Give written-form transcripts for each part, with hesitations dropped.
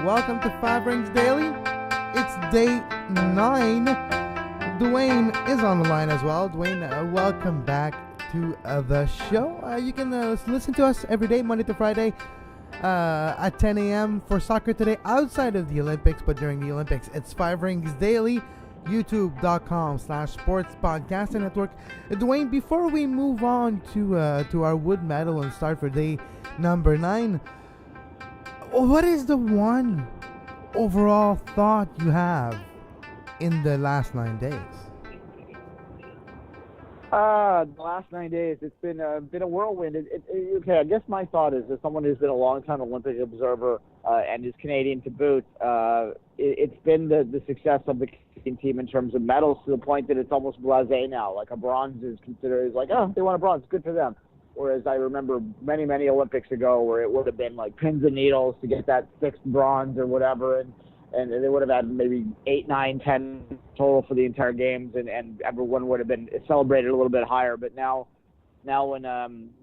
Welcome to Five Rings Daily. It's day 9. Duane is on the line as well. Duane, welcome back to the show. You can listen to us every day, Monday to Friday, at 10 a.m. for Soccer Today outside of the Olympics, but during the Olympics, it's Five Rings Daily, youtube.com/sports podcasting network. Duane, before we move on to our wood medal and start for day number 9, what is the one overall thought you have in the last 9 days? The last 9 days, it's been a whirlwind. Okay, I guess my thought is, as someone who's been a long-time Olympic observer and is Canadian to boot, it's been the success of the Canadian team in terms of medals, to the point that it's almost blasé now. Like a bronze is considered, like, oh, they won a bronze, good for them. Whereas I remember many, many Olympics ago where it would have been like pins and needles to get that 6th bronze or whatever, and they would have had maybe 8, 9, 10 total for the entire games, and everyone would have been celebrated a little bit higher. But now when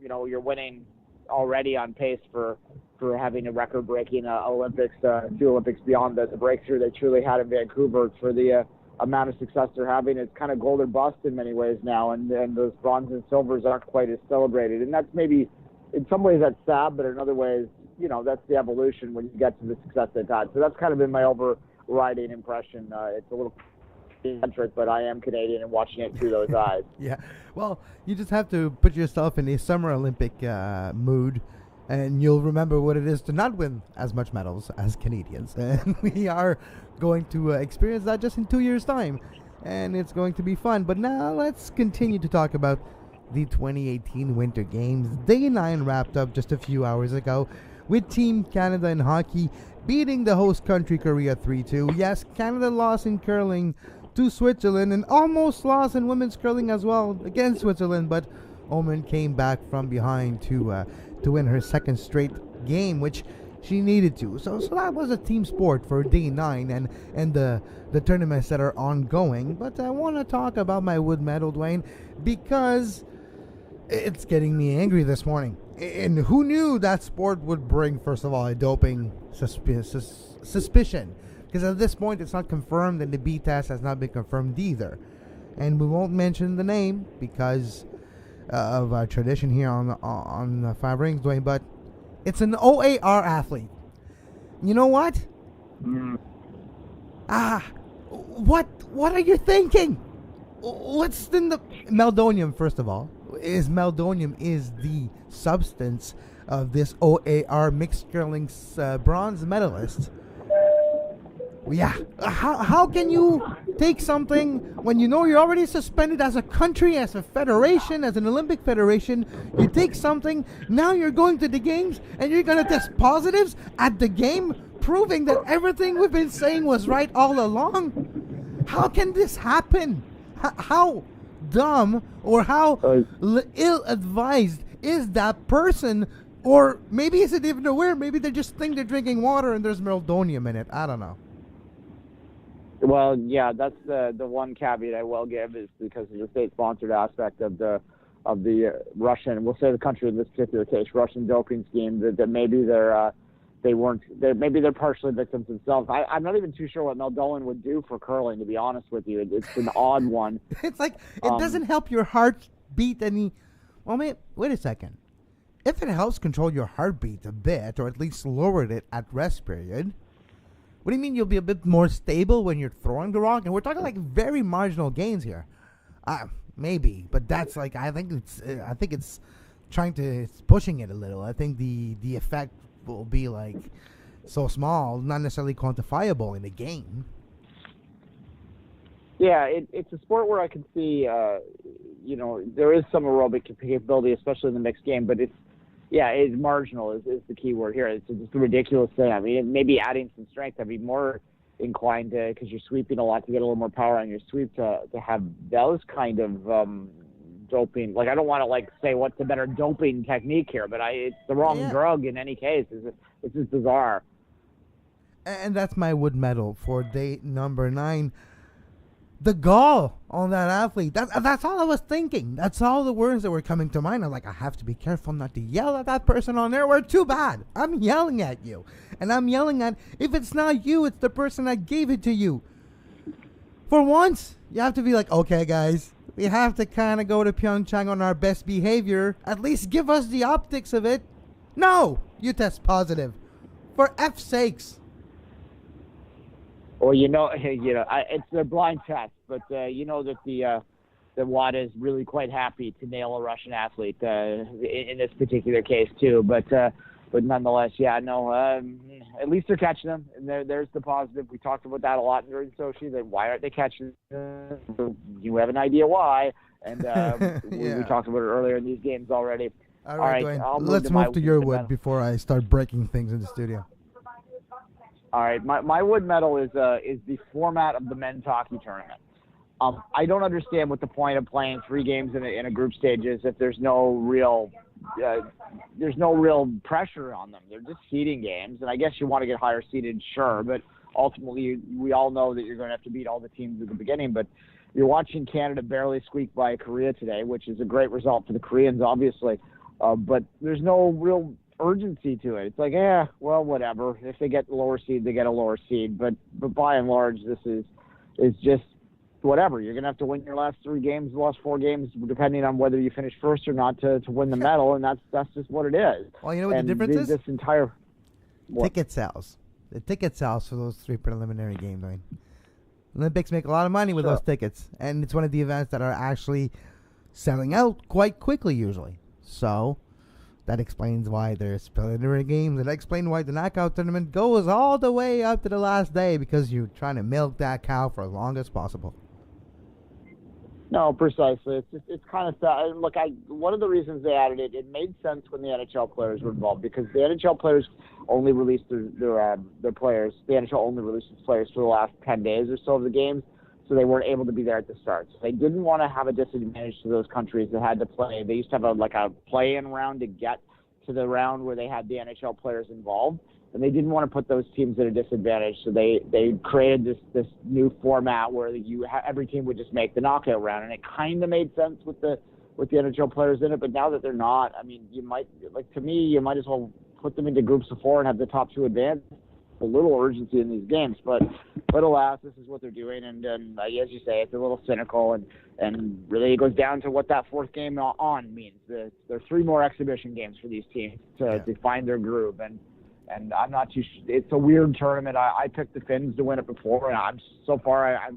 you're winning already on pace for having a record-breaking Olympics, 2 Olympics beyond the breakthrough they truly had in Vancouver, for the amount of success they're having, it's kind of gold or bust in many ways now, and those bronze and silvers aren't quite as celebrated. And that's maybe, in some ways that's sad, but in other ways, that's the evolution when you get to the success they've had. So that's kind of been my overriding impression. It's a little centric, but I am Canadian and watching it through those eyes. Yeah, well, you just have to put yourself in a Summer Olympic mood, and you'll remember what it is to not win as much medals as Canadians. And we are going to experience that just in 2 years' time, and it's going to be fun. But now let's continue to talk about the 2018 Winter Games. Day 9 wrapped up just a few hours ago with Team Canada in hockey beating the host country Korea 3-2. Yes, Canada lost in curling to Switzerland and almost lost in women's curling as well against Switzerland, but Oman came back from behind to win her 2nd straight game, which she needed to. So that was a team sport for day 9 and the tournaments that are ongoing. But I want to talk about my wood medal, Duane, because it's getting me angry this morning. And who knew that sport would bring, first of all, a doping suspicion? Because at this point, it's not confirmed, and the B test has not been confirmed either. And we won't mention the name because of our tradition here on Five Rings, Duane, but it's an OAR athlete. You know what? What are you thinking? What's in the Meldonium? First of all, Meldonium is the substance of this OAR mixed curling bronze medalist. Yeah, how can you take something when you know you're already suspended as a country, as a federation, as an Olympic federation? You take something, now you're going to the games and you're going to test positives at the game, proving that everything we've been saying was right all along? How can this happen? How dumb or how ill-advised is that person? Or maybe is it even aware? Maybe they just think they're drinking water and there's meldonium in it. I don't know. Well, yeah, that's the one caveat I will give, is because of the state-sponsored aspect of the Russian, we'll say the country in this particular case, Russian doping scheme, that maybe maybe they're partially victims themselves. I'm not even too sure what Meldonium would do for curling, to be honest with you. It's an odd one. It's like it doesn't help your heart beat any. Well, wait a second. If it helps control your heartbeat a bit, or at least lowered it at rest period. What do you mean you'll be a bit more stable when you're throwing the rock? And we're talking like very marginal gains here. Maybe, but that's like I think it's pushing it a little. I think the effect will be like so small, not necessarily quantifiable in the game. Yeah, it's a sport where I can see, there is some aerobic capability, especially in the mixed game, but it's marginal is the key word here. It's just a ridiculous thing. I mean, maybe adding some strength, I'd be more inclined to, because you're sweeping a lot, to get a little more power on your sweep, to have those kind of doping. Like, I don't want to say what's the better doping technique here, but it's the wrong drug in any case. It's just bizarre. And that's my wood medal for day number 9. the gall on that athlete. That's all I was thinking. That's all the words that were coming to mind. I'm like, I have to be careful not to yell at that person on there. We're too bad. I'm yelling at you. And I'm yelling at, if it's not you, it's the person that gave it to you. For once, you have to be like, okay, guys, we have to kind of go to PyeongChang on our best behavior. At least give us the optics of it. No, you test positive. For F's sakes. Or it's their blind test, but you know that the WADA is really quite happy to nail a Russian athlete in this particular case too. But nonetheless, at least they're catching them, and there's the positive. We talked about that a lot during Sochi. That why aren't they catching them? You have an idea why, and we talked about it earlier in these games already. All right, Duane, let's move to your wood before I start breaking things in the studio. All right, my wood medal is the format of the men's hockey tournament. I don't understand what the point of playing 3 games in a group stage is if there's no real pressure on them. They're just seeding games, and I guess you want to get higher seeded, sure, but ultimately we all know that you're going to have to beat all the teams at the beginning. But you're watching Canada barely squeak by Korea today, which is a great result for the Koreans, obviously. But there's no real urgency to it. It's like, well, whatever. If they get the lower seed, they get a lower seed. But by and large, this is just whatever. You're going to have to win your last 3 games, the last 4 games, depending on whether you finish first or not to win the medal, and that's just what it is. Well, you know what the difference is? This entire ticket sales. The ticket sales for those 3 preliminary games. I mean, Olympics make a lot of money with those tickets, and it's one of the events that are actually selling out quite quickly usually. So that explains why there's preliminary games. That explains why the knockout tournament goes all the way up to the last day, because you're trying to milk that cow for as long as possible. No, precisely. It's kind of sad. Look, one of the reasons they added it, it made sense when the NHL players were involved, because the NHL players only released their players. The NHL only released its players for the last 10 days or so of the games, so they weren't able to be there at the start. So they didn't want to have a disadvantage to those countries that had to play. They used to have a play-in round to get to the round where they had the NHL players involved, and they didn't want to put those teams at a disadvantage. So they created this new format where every team would just make the knockout round, and it kind of made sense with the NHL players in it. But now that they're not, I mean, you might as well put them into groups of 4 and have the top 2 advance. A little urgency in these games, but alas, this is what they're doing, and as you say, it's a little cynical, and really it goes down to what that 4th game on means. There are 3 more exhibition games for these teams to find their groove, and I'm not too. It's a weird tournament. I picked the Finns to win it before, and I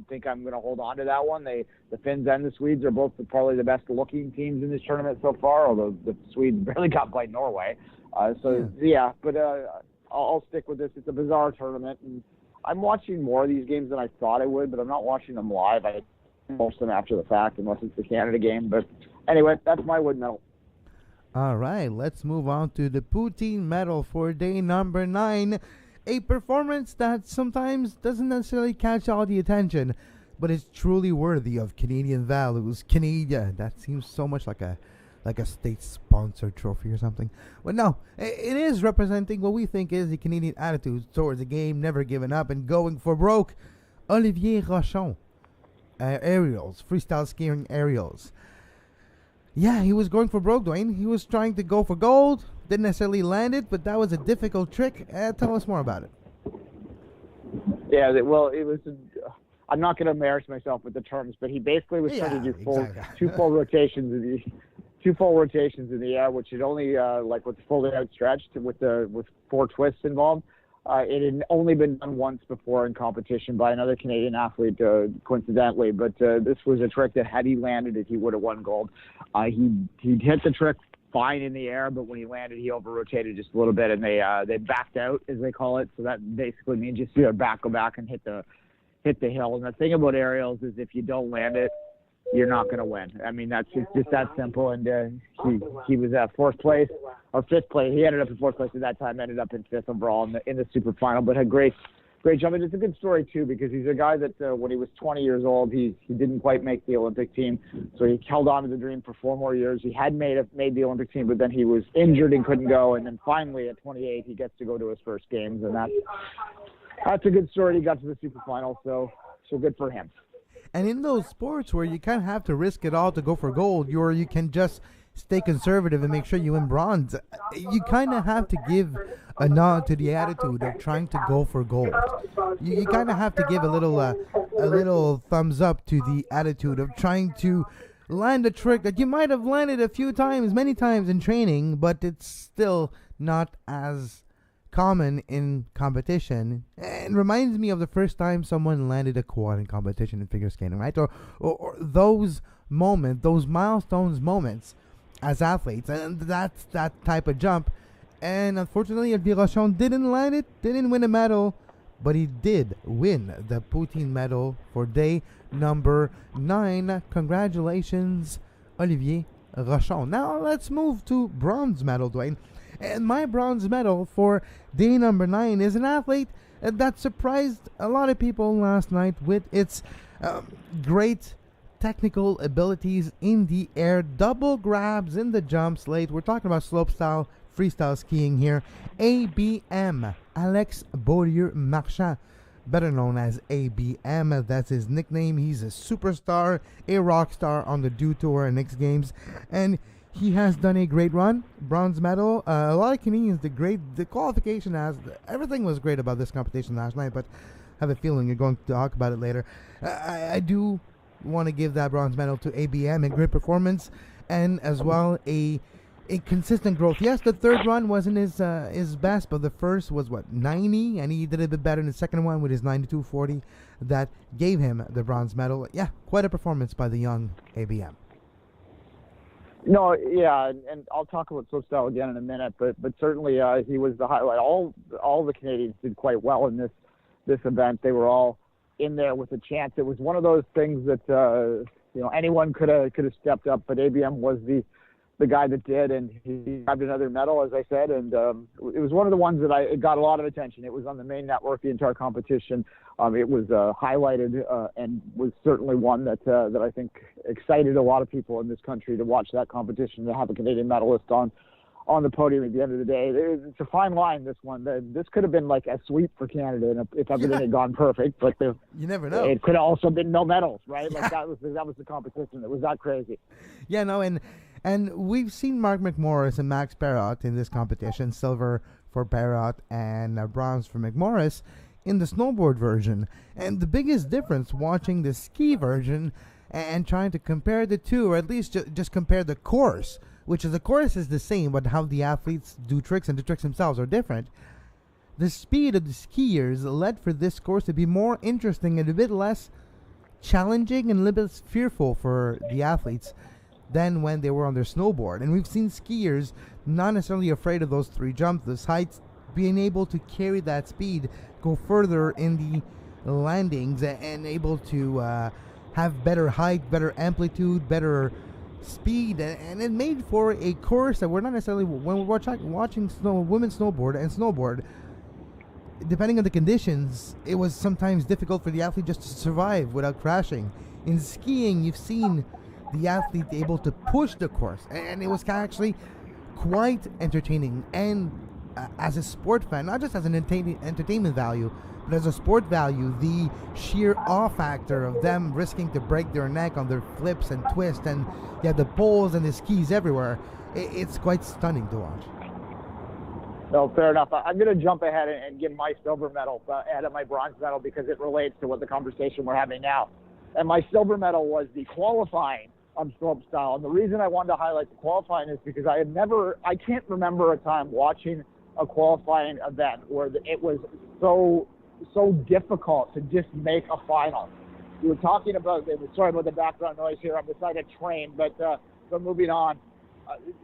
think I'm going to hold on to that one. The Finns and the Swedes are both probably the best looking teams in this tournament so far, although the Swedes barely got by Norway. I'll stick with this. It's a bizarre tournament, and I'm watching more of these games than I thought I would, but I'm not watching them live. I watch them after the fact, unless it's the Canada game. But anyway, that's my wood medal. All right, let's move on to the Poutine medal for day number 9. A performance that sometimes doesn't necessarily catch all the attention, but is truly worthy of Canadian values. Canada, that seems so much like a state-sponsored trophy or something. But no, it is representing what we think is the Canadian attitude towards the game, never giving up and going for broke. Olivier Rochon, aerials, freestyle skiing aerials. Yeah, he was going for broke, Duane. He was trying to go for gold. Didn't necessarily land it, but that was a difficult trick. Tell us more about it. Yeah, well, it was... I'm not going to embarrass myself with the terms, but he basically was trying to do 2 full rotations in the 2 full rotations in the air, which had only with the fully outstretched with 4 twists involved. It had only been done once before in competition by another Canadian athlete, coincidentally. But this was a trick that had he landed it, he would have won gold. He hit the trick fine in the air, but when he landed, he over-rotated just a little bit, and they backed out, as they call it. So that basically means you see their back go back and hit the hill. And the thing about aerials is if you don't land it, you're not going to win. I mean, it's just that simple. And he was at 4th place or 5th place. He ended up in 4th place at that time, ended up in 5th overall in the super final, but had great jump. And it's a good story, too, because he's a guy that when he was 20 years old, he didn't quite make the Olympic team. So he held on to the dream for 4 more years. He had made the Olympic team, but then he was injured and couldn't go. And then finally at 28, he gets to go to his first games. And that's a good story. He got to the super final, so good for him. And in those sports where you kind of have to risk it all to go for gold, or you can just stay conservative and make sure you win bronze, you kind of have to give a nod to the attitude of trying to go for gold. You kind of have to give a little thumbs up to the attitude of trying to land a trick that you might have landed a few times, many times in training, but it's still not as common in competition. And reminds me of the first time someone landed a quad in competition in figure skating, right? Or those moments, those milestones moments as athletes, and that's that type of jump. And unfortunately, Olivier Rochon didn't land it, didn't win a medal, but he did win the poutine medal for day number 9. Congratulations, Olivier Rochon. Now let's move to bronze medal, Duane. And my bronze medal for day number 9 is an athlete that surprised a lot of people last night with its great technical abilities in the air, double grabs in the jumps late. We're talking about slopestyle, freestyle skiing here. ABM, Alex Beaulieu-Marchand, better known as ABM. That's his nickname. He's a superstar, a rock star on the Dew Tour and X Games, and he has done a great run. Bronze medal. A lot of Canadians did great. The qualification everything was great about this competition last night, but I have a feeling you're going to talk about it later. I do want to give that bronze medal to ABM, a great performance, and as well a consistent growth. Yes, the third run wasn't his best, but the first was 90, and he did a bit better in the second one with his 92.40 that gave him the bronze medal. Yeah, quite a performance by the young ABM. No, yeah, and I'll talk about slopestyle again in a minute, but certainly he was the highlight. All the Canadians did quite well in this event. They were all in there with a chance. It was one of those things that anyone could have stepped up, but ABM was the guy that did, and he grabbed another medal, as I said, and it was one of the ones that it got a lot of attention. It was on the main network the entire competition. It was highlighted and was certainly one that I think excited a lot of people in this country to watch that competition, to have a Canadian medalist on the podium at the end of the day. It's a fine line, this one. This could have been like a sweep for Canada if everything had gone perfect, but you never know. It could have also been no medals, right? Like that was the competition. It was that crazy. Yeah, no, and we've seen Mark McMorris and Max Perrot in this competition, silver for Perrot and bronze for McMorris in the snowboard version. And the biggest difference watching the ski version and trying to compare the two, or at least just compare the course, which is the course is the same, but how the athletes do tricks and the tricks themselves are different. The speed of the skiers led for this course to be more interesting and a bit less challenging and a little bit fearful for the athletes than when they were on their snowboard. And we've seen skiers not necessarily afraid of those 3 jumps, those heights, being able to carry that speed, go further in the landings, and able to have better height, better amplitude, better speed, and it made for a course that we're not necessarily, when we're watching women snowboard and snowboard, depending on the conditions, it was sometimes difficult for the athlete just to survive without crashing. In skiing, you've seen the athlete able to push the course, and it was actually quite entertaining. And as a sport fan, not just as an entertainment value, but as a sport value, the sheer awe factor of them risking to break their neck on their flips and twists, and you have the poles and the skis everywhere, it's quite stunning to watch. No, fair enough. I'm going to jump ahead and give my silver medal ahead of my bronze medal because it relates to what the conversation we're having now. And my silver medal was the qualifying on slopestyle. And the reason I wanted to highlight the qualifying is because I can't remember a time watching a qualifying event where it was so difficult to just make a final. We were talking about, sorry about the background noise here, I'm beside a train, but moving on.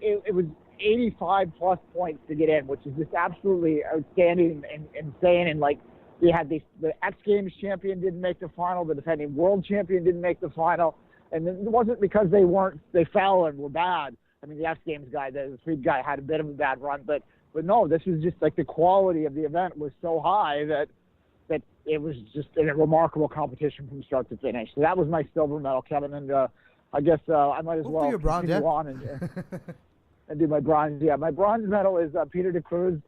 It was 85 plus points to get in, which is just absolutely outstanding and insane. And like, we had the X Games champion didn't make the final, the defending world champion didn't make the final. And it wasn't because they fell and were bad. I mean, the X Games guy, the Swede guy, had a bit of a bad run, but no, this was just like the quality of the event was so high that it was just a remarkable competition from start to finish. So that was my silver medal, Kevin, and I guess I might as well continue on and do my bronze. Yeah, my bronze medal is Peter de Cruz.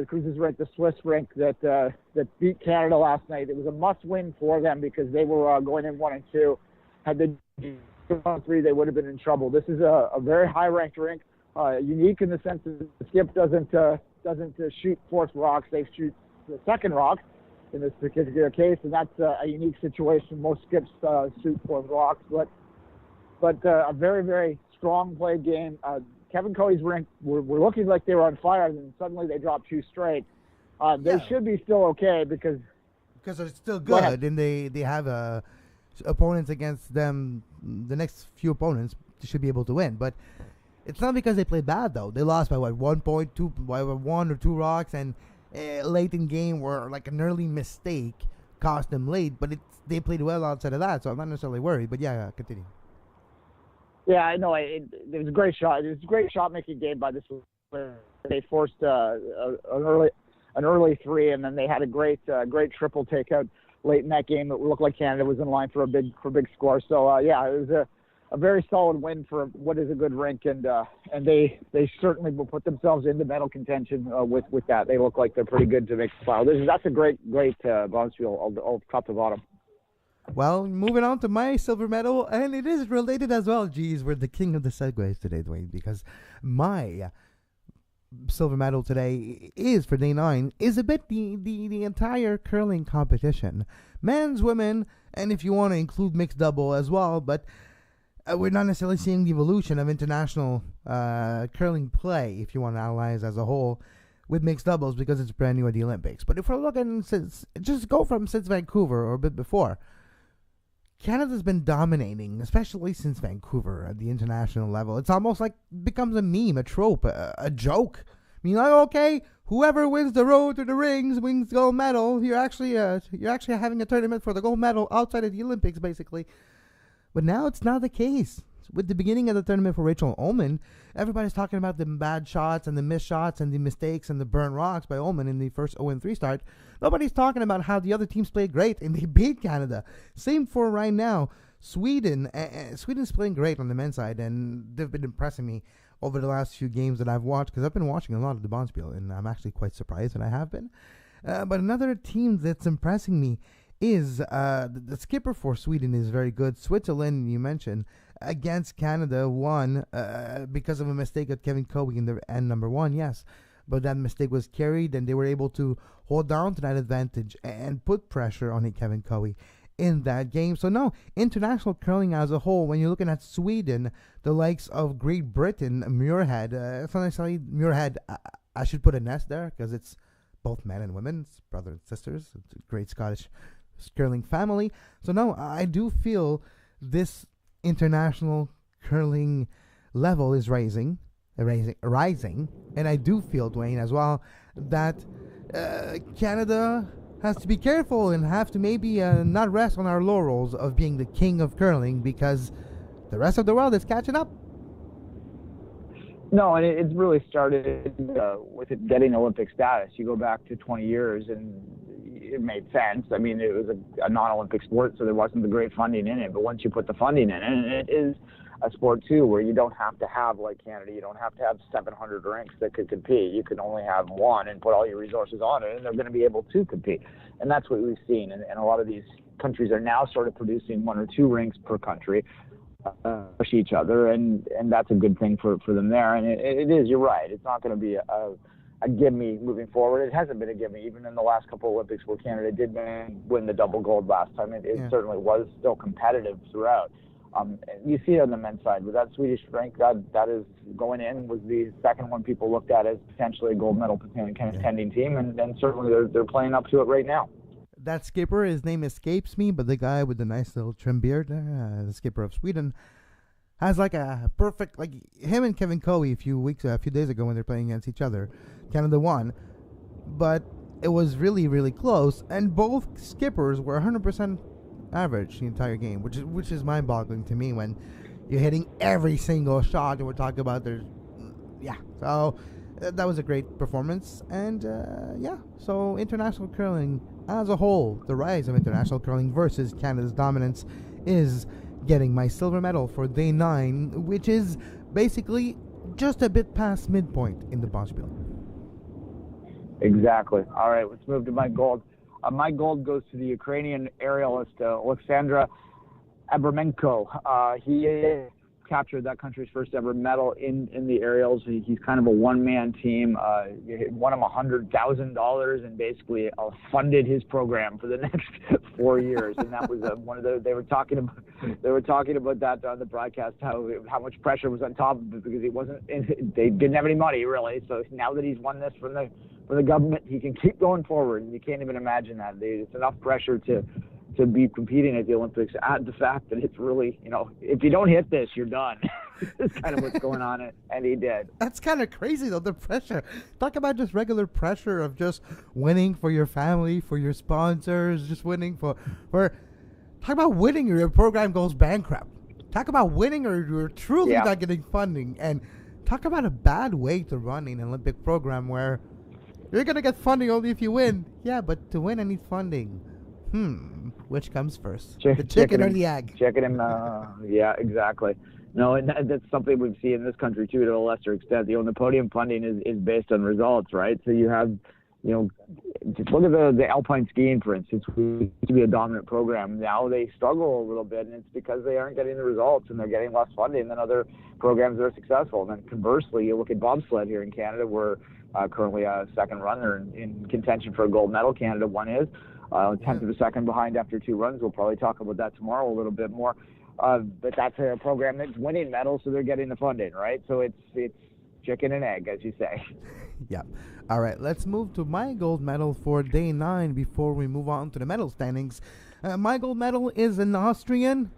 Cruises rink, the Swiss rink that beat Canada last night. It was a must-win for them because they were going in 1-2. Had they gone 3, they would have been in trouble. This is a very high-ranked rink, unique in the sense that the skip doesn't shoot fourth rocks. They shoot the second rock in this particular case, and that's a unique situation. Most skips shoot fourth rocks, but a very, very strong play game. Kevin Coey's rink were looking like they were on fire, and suddenly they dropped 2 straight. They should be still okay because they're still good, and they have opponents against them. The next few opponents should be able to win, but it's not because they played bad though. They lost by 1 point, 1 or 2 rocks, and late in game where like an early mistake cost them late. But they played well outside of that, so I'm not necessarily worried. But yeah, continue. Yeah, I know. It was a great shot. It was a great shot-making game by this. They forced an early 3, and then they had a great triple takeout late in that game. It looked like Canada was in line for a big score. So it was a very solid win for what is a good rink, and they certainly will put themselves into medal contention with that. They look like they're pretty good to make the final. That's a great bonus field, all top to bottom. Well, moving on to my silver medal, and it is related as well. Geez, we're the king of the segues today, Duane, because my silver medal today is for day 9, is a bit the entire curling competition. Men's, women, and if you want to include mixed double as well, but we're not necessarily seeing the evolution of international curling play, if you want to analyze as a whole, with mixed doubles because it's brand new at the Olympics. But if we're looking since Vancouver or a bit before, Canada's been dominating, especially since Vancouver at the international level. It's almost like becomes a meme, a trope, a joke. I mean, like, okay, whoever wins the road to the rings wins gold medal. You're actually having a tournament for the gold medal outside of the Olympics, basically. But now it's not the case. With the beginning of the tournament for Rachel Ullman, everybody's talking about the bad shots and the missed shots and the mistakes and the burnt rocks by Ullman in the first 0-3 start. Nobody's talking about how the other teams played great and they beat Canada. Same for right now. Sweden. Sweden's playing great on the men's side, and they've been impressing me over the last few games that I've watched, because I've been watching a lot of the Bonspiel, and I'm actually quite surprised that I have been. But another team that's impressing me is the skipper for Sweden is very good. Switzerland, you mentioned, against Canada won because of a mistake of Kevin Coey in the end number 1, yes. But that mistake was carried, and they were able to hold down to that advantage and put pressure on Kevin Coey in that game. So no, international curling as a whole, when you're looking at Sweden, the likes of Great Britain, Muirhead, it's not necessarily Muirhead, I should put an S there because it's both men and women, it's brothers and sisters, it's a great Scottish curling family. So no, I do feel this international curling level is rising, and I do feel, Duane, as well, that Canada has to be careful and have to maybe not rest on our laurels of being the king of curling, because the rest of the world is catching up. No, and it's really started with it getting Olympic status. You go back to 20 years, and it made sense. I mean, it was a non-Olympic sport, so there wasn't the great funding in it. But once you put the funding in it, and it is a sport, too, where you don't have to have, like Canada, you don't have to have 700 rinks that could compete. You can only have one and put all your resources on it, and they're going to be able to compete. And that's what we've seen. And a lot of these countries are now sort of producing 1 or 2 rinks per country, push each other, and that's a good thing for them there. And it is, you're right, it's not going to be a gimme moving forward. It hasn't been a gimme, even in the last couple of Olympics where Canada did win the double gold last time. It certainly was still competitive throughout. You see it on the men's side with that Swedish rink that is going in, was the second one people looked at as potentially a gold medal contending team, and certainly they're playing up to it right now. That skipper, his name escapes me, but the guy with the nice little trim beard, the skipper of Sweden, has like a perfect, like him and Kevin Coey a few days ago when they're playing against each other. Canada won, but it was really, really close, and both skippers were 100% average the entire game, which is mind-boggling to me when you're hitting every single shot, and we're talking about so that was a great performance. And so international curling as a whole, the rise of international curling versus Canada's dominance, is getting my silver medal for day 9, which is basically just a bit past midpoint in the Bonspiel. Exactly. All right, let's move to my gold. My gold goes to the Ukrainian aerialist Alexandra Abraменko. He captured that country's first ever medal in the aerials. He's kind of a one-man team. He won him $100,000 and basically funded his program for the next 4 years. And that was one of the they were talking about that on the broadcast, how much pressure was on top of it because they didn't have any money really. So now that he's won this from the government, he can keep going forward. And you can't even imagine that. It's enough pressure to be competing at the Olympics. Add the fact that it's really, if you don't hit this, you're done. It's kind of what's going on, and he did. That's kind of crazy, though, the pressure. Talk about just regular pressure of just winning for your family, for your sponsors, just winning for talk about winning or your program goes bankrupt. Talk about winning or you're truly not getting funding. And talk about a bad way to run an Olympic program where you're going to get funding only if you win. Yeah, but to win, I need funding. Which comes first? The chicken or the egg? Chicken and, yeah, exactly. No, and that's something we've seen in this country, too, to a lesser extent. The podium funding is based on results, right? So you have, just look at the alpine skiing, for instance, which used to be a dominant program. Now they struggle a little bit, and it's because they aren't getting the results, and they're getting less funding than other programs that are successful. And then conversely, you look at bobsled here in Canada, we're currently a second runner in contention for a gold medal. Canada one is. A tenth of a second behind after 2 runs. We'll probably talk about that tomorrow a little bit more. But that's a program that's winning medals, so they're getting the funding, right? So it's chicken and egg, as you say. Yeah. All right, let's move to my gold medal for day 9 before we move on to the medal standings. My gold medal is an Austrian.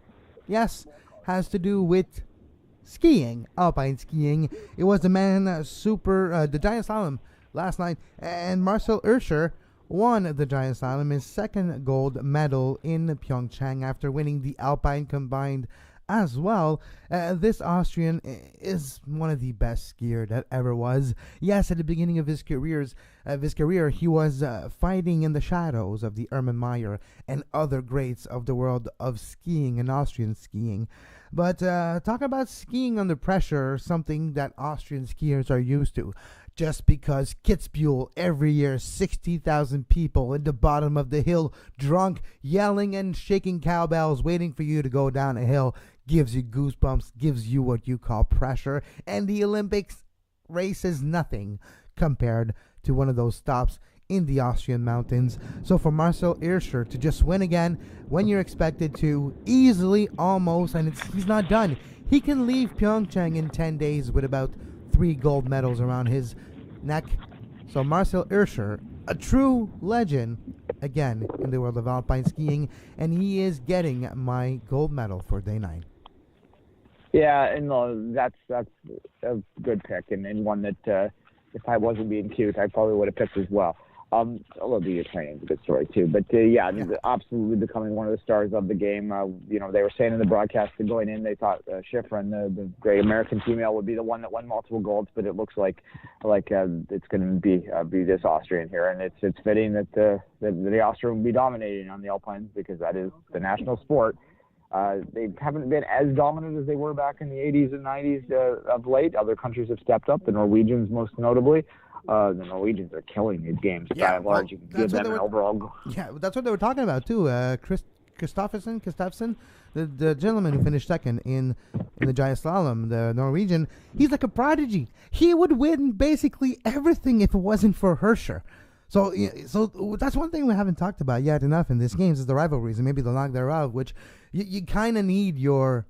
Yes, has to do with skiing, alpine skiing. It was the man the giant slalom last night, and Marcel Hirscher won the giant slalom, his second gold medal in PyeongChang after winning the alpine combined as well. This Austrian is one of the best skier that ever was. Yes, at the beginning of his career, he was fighting in the shadows of the Hermann Maier and other greats of the world of skiing and Austrian skiing. But talk about skiing under pressure, something that Austrian skiers are used to. Just because Kitzbühel every year, 60,000 people at the bottom of the hill, drunk, yelling and shaking cowbells, waiting for you to go down a hill, gives you goosebumps, gives you what you call pressure. And the Olympics race is nothing compared to one of those stops in the Austrian mountains. So for Marcel Hirscher to just win again when you're expected to, easily, almost, and he's not done. He can leave PyeongChang in 10 days with about 3 gold medals around his neck. So Marcel Hirscher, a true legend, again, in the world of alpine skiing, and he is getting my gold medal for day 9. Yeah, and that's a good pick, and one that if I wasn't being cute, I probably would have picked as well. I love the Ukrainians, a good story too. But absolutely becoming one of the stars of the game. They were saying in the broadcast that going in, they thought Schifrin, the great American female, would be the one that won multiple golds. But it looks like it's going to be this Austrian here, and it's fitting that the Austrian will be dominating on the Alpines because that is the national sport. They haven't been as dominant as they were back in the 80s and 90s of late. Other countries have stepped up, the Norwegians most notably. The Norwegians are killing these games by and large. You can give them an overall goal. Yeah, that's what they were talking about, too. Kristoffersen, the gentleman who finished second in the giant slalom, the Norwegian, he's like a prodigy. He would win basically everything if it wasn't for Hirscher. So that's one thing we haven't talked about yet enough in these games is the rivalries and maybe the lack thereof, which you kind of need your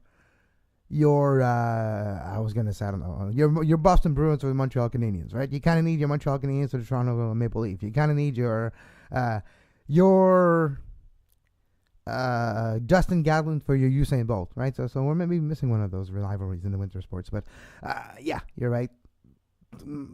I was gonna say, I don't know, your Boston Bruins or the Montreal Canadiens, right? You kind of need your Montreal Canadiens or the Toronto Maple Leaf. You kind of need your Justin Gatlin for your Usain Bolt, right? So we're maybe missing one of those rivalries in the winter sports, but yeah, you're right.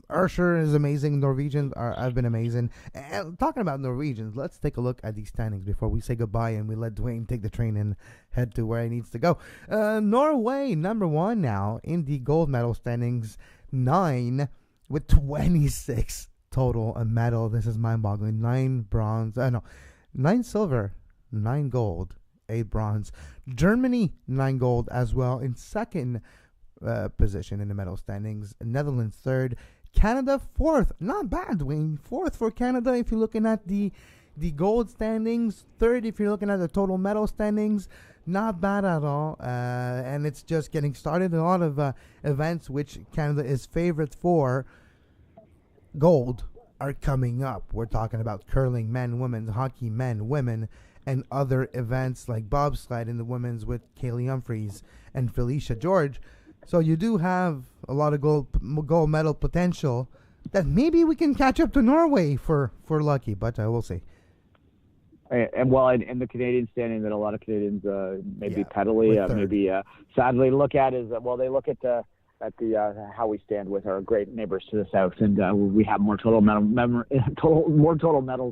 Hirscher is amazing. Norwegians have been amazing. And talking about Norwegians, let's take a look at these standings before we say goodbye and we let Duane take the train and head to where he needs to go. Norway, number 1 now in the gold medal standings, 9 with 26 total a medal. This is mind-boggling. 9 silver, 9 gold, 8 bronze. Germany, 9 gold as well in second position in the medal standings. Netherlands third, Canada fourth. Not bad, Dwayne. Fourth for Canada if you're looking at the gold standings. Third if you're looking at the total medal standings. Not bad at all. And it's just getting started. A lot of events which Canada is favored for gold are coming up. We're talking about curling men, women, hockey men, women, and other events like bobsled in the women's with Kaylee Humphries and Felicia George. So you do have a lot of gold medal potential that maybe we can catch up to Norway for lucky, but we'll see. And well, in the Canadian standing, that a lot of Canadians maybe pettily, maybe sadly look at is well, they look at the how we stand with our great neighbors to the south, and we have more total medals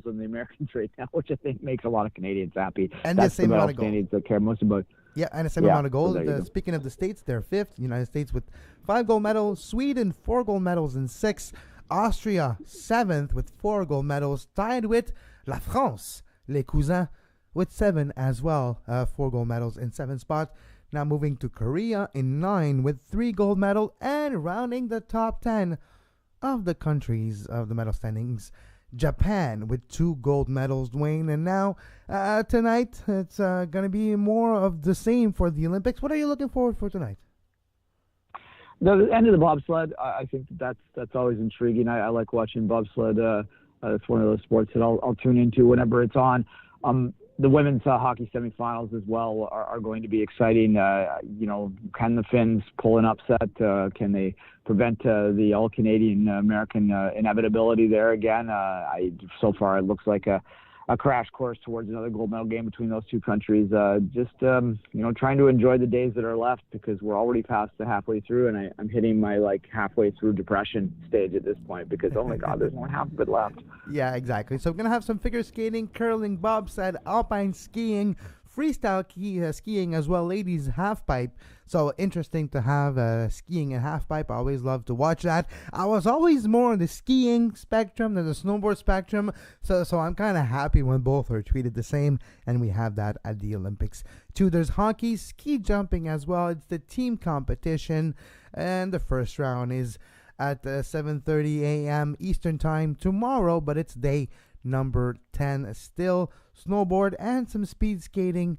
than the Americans right now, which I think makes a lot of Canadians happy. And that's the same amount of gold. Canadians that care most about. Yeah, and the same amount of gold. Speaking of the states, they're fifth. United States with 5 gold medals. Sweden 4 gold medals in 6. Austria 7th with 4 gold medals, tied with La France, les cousins, with 7 as well. 4 gold medals in 7 spots. Now moving to Korea in 9 with 3 gold medals, and rounding the top 10 of the countries of the medal standings, Japan with 2 gold medals, Duane. And now tonight it's going to be more of the same for the Olympics. What are you looking forward for tonight? The end of the bobsled. I think that's always intriguing. I like watching bobsled. It's one of those sports that I'll tune into whenever it's on. The women's hockey semifinals as well are going to be exciting. Can the Finns pull an upset? Can they prevent the all-Canadian American inevitability there again? So far, it looks like a crash course towards another gold medal game between those two countries. Trying to enjoy the days that are left, because we're already past the halfway through, and I'm hitting my halfway through depression stage at this point, because oh my God, there's more half of it left. Yeah, exactly. So we're gonna have some figure skating, curling, bobsled, alpine skiing, freestyle skiing as well, ladies half pipe. So interesting to have skiing and half pipe. I always love to watch that. I was always more on the skiing spectrum than the snowboard spectrum, so I'm kind of happy when both are treated the same, and we have that at the Olympics too. There's hockey, ski jumping as well. It's the team competition, and the first round is at 7:30 a.m. Eastern time tomorrow, but it's day number 10 still. Snowboard and some speed skating.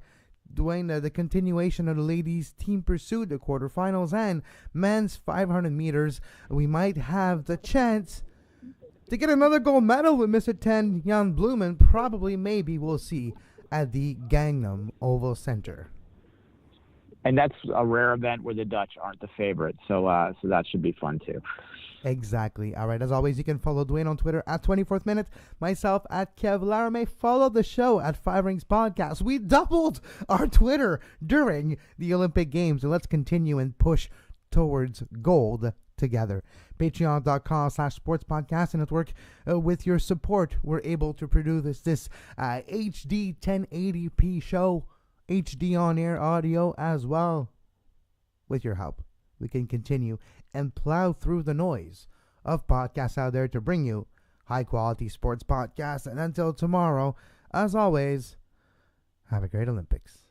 Duane, the continuation of the ladies team pursuit, the quarterfinals, and men's 500 meters. We might have the chance to get another gold medal with Mr. 10 Jan Blumen. Probably, maybe, we'll see at the Gangnam Oval Center. And that's a rare event where the Dutch aren't the favorite, so that should be fun too. Exactly. All right. As always, you can follow Duane on Twitter at 24th Minute, myself at Kev Laramee. Follow the show at 5 Rings Podcast. We doubled our Twitter during the Olympic Games, and let's continue and push towards gold together. Patreon.com/sports podcast network. With your support, we're able to produce this HD 1080p show, HD on air audio as well. With your help, we can continue and plow through the noise of podcasts out there to bring you high quality sports podcasts. And until tomorrow, as always, have a great Olympics.